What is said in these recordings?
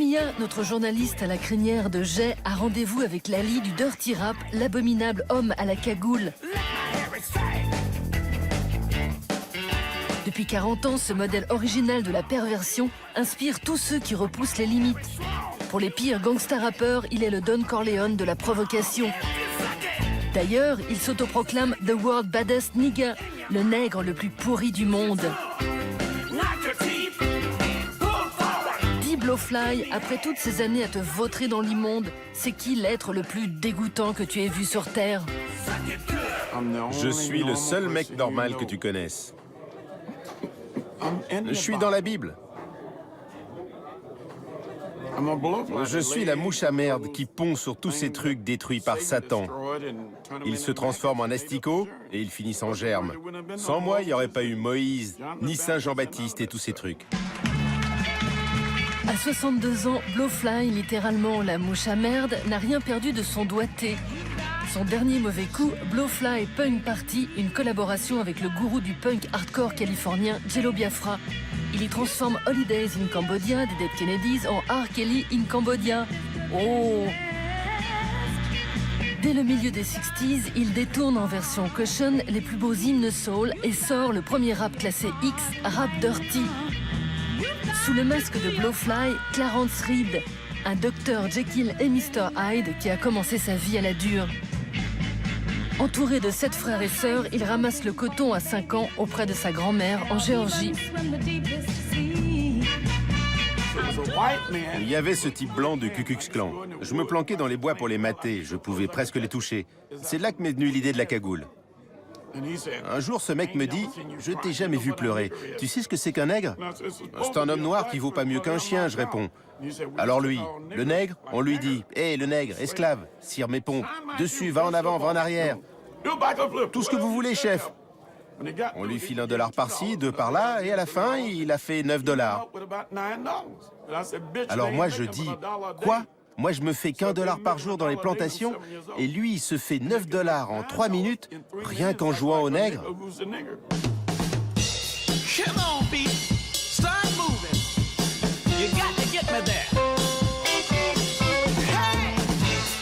Mia, notre journaliste à la crinière de jet, a rendez-vous avec Lali du Dirty Rap, l'abominable homme à la cagoule. Depuis 40 ans, ce modèle original de la perversion inspire tous ceux qui repoussent les limites. Pour les pires gangsta-rappeurs, il est le Don Corleone de la provocation. D'ailleurs, il s'autoproclame « The World Baddest Nigga », le nègre le plus pourri du monde. Dis Blowfly, après toutes ces années à te vautrer dans l'immonde, c'est qui l'être le plus dégoûtant que tu aies vu sur Terre? Je suis le seul mec normal que tu connaisses. Je suis dans la Bible. Je suis la mouche à merde qui pond sur tous ces trucs détruits par Satan. Ils se transforment en asticots et ils finissent en germes. Sans moi, il n'y aurait pas eu Moïse, ni Saint Jean-Baptiste et tous ces trucs. À 62 ans, Blowfly, littéralement la mouche à merde, n'a rien perdu de son doigté. Son dernier mauvais coup, Blowfly Punk Party, une collaboration avec le gourou du punk hardcore californien Jello Biafra. Il y transforme Holidays in Cambodia des Dead Kennedys en R. Kelly in Cambodia. Oh! Dès le milieu des 60s, il détourne en version cushion les plus beaux hymnes soul et sort le premier rap classé X, Rap Dirty. Sous le masque de Blowfly, Clarence Reed, un Dr Jekyll et Mr Hyde qui a commencé sa vie à la dure. Entouré de 7 frères et sœurs, il ramasse le coton à 5 ans auprès de sa grand-mère en Géorgie. Il y avait ce type blanc du Ku Klux Klan. Je me planquais dans les bois pour les mater, je pouvais presque les toucher. C'est là que m'est venue l'idée de la cagoule. Un jour, ce mec me dit « Je t'ai jamais vu pleurer. Tu sais ce que c'est qu'un nègre ?»« C'est un homme noir qui vaut pas mieux qu'un chien », je réponds. Alors lui, le nègre, on lui dit « Hé, le nègre, esclave, cire mes pompes, dessus, va en avant, va en arrière. Tout ce que vous voulez, chef. » On lui file $1 par-ci, 2 par-là, et à la fin, il a fait $9. Alors moi, je dis « Quoi ? Moi, je me fais qu'$1 par jour dans les plantations, et lui, il se fait $9 en 3 minutes, rien qu'en jouant au nègre. »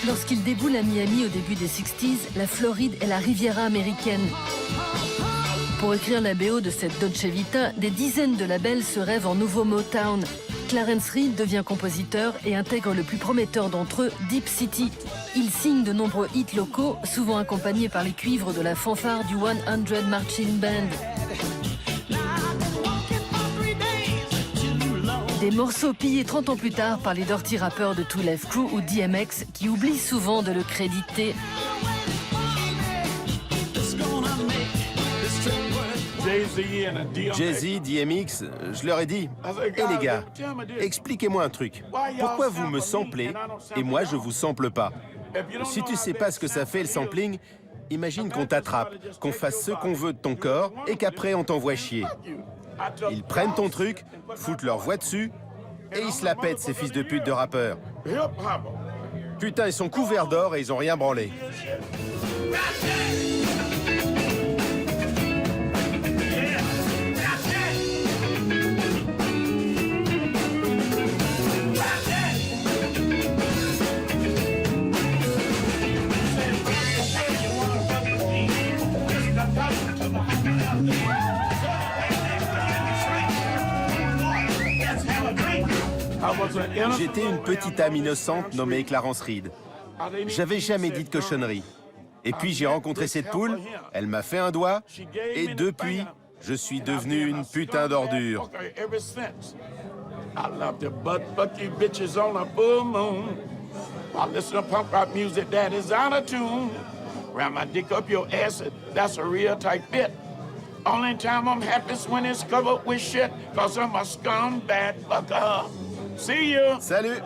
Lorsqu'il déboule à Miami au début des 60s, la Floride est la Riviera américaine. Pour écrire la BO de cette Dolce Vita, des dizaines de labels se rêvent en nouveau Motown. Clarence Reed devient compositeur et intègre le plus prometteur d'entre eux, Deep City. Il signe de nombreux hits locaux, souvent accompagnés par les cuivres de la fanfare du 100 Marching Band. Des morceaux pillés 30 ans plus tard par les dirty rappeurs de Two Live Crew ou DMX, qui oublient souvent de le créditer. Jay-Z, DMX, je leur ai dit « Hé les gars, expliquez-moi un truc. Pourquoi vous me samplez et moi je vous sample pas? Si tu sais pas ce que ça fait le sampling, imagine qu'on t'attrape, qu'on fasse ce qu'on veut de ton corps et qu'après on t'envoie chier. Ils prennent ton truc, foutent leur voix dessus et ils se la pètent, ces fils de pute de rappeurs. Putain, ils sont couverts d'or et ils ont rien branlé. J'étais une petite âme innocente nommée Clarence Reed. J'avais jamais dit de cochonnerie. Et puis j'ai rencontré cette poule, elle m'a fait un doigt, et depuis, je suis devenu une putain d'ordure. Only time I'm happy is when it's covered with shit, 'cause I'm a scumbag fucker. See you. Salut.